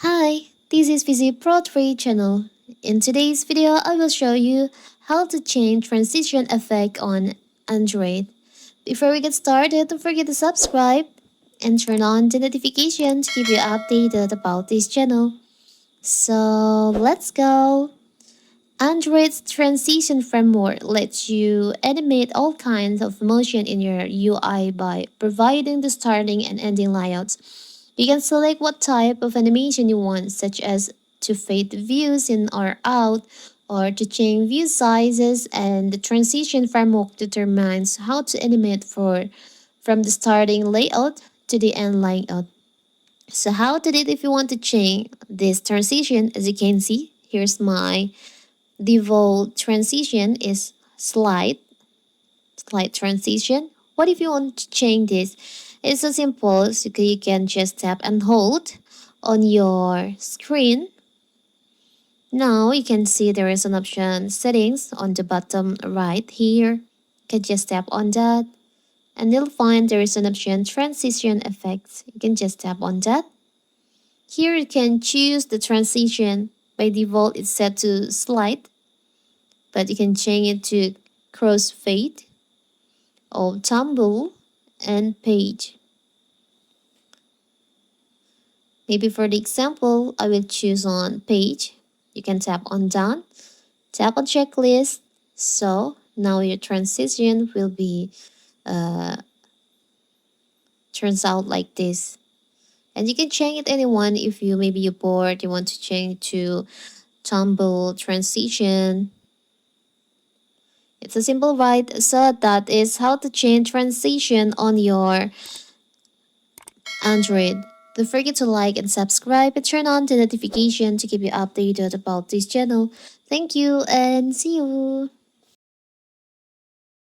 Hi, this is Visit Pro 3 channel. In today's video, I will show you how to change transition effect on Android. Before we get started, don't forget to subscribe and turn on the notification to keep you updated about this channel. So let's go. Android's transition framework lets you animate all kinds of motion in your UI by providing the starting and ending layouts. You can select what type of animation you want, such as to fade views in or out, or to change view sizes, and the transition framework determines how to animate from the starting layout to the end layout. So how to do it if you want to change this transition, as you can see, here's my default transition is slide transition. What if you want to change this? It's so simple. So you can just tap and hold on your screen. Now you can see there is an option settings on the bottom right here. You can just tap on that and you'll find there is an option transition effects. You can just tap on that. Here you can choose the transition. By default it's set to slide, but you can change it to crossfade or tumble and page. Maybe for the example, I will choose on page. You can tap on done, tap on checklist. So now your transition will be turns out like this. And you can change it anyone if you maybe you're bored, you want to change to tumble transition. It's a simple right. So that is how to change transition on your Android. Don't forget to like and subscribe and turn on the notification to keep you updated about this channel. Thank you and see you.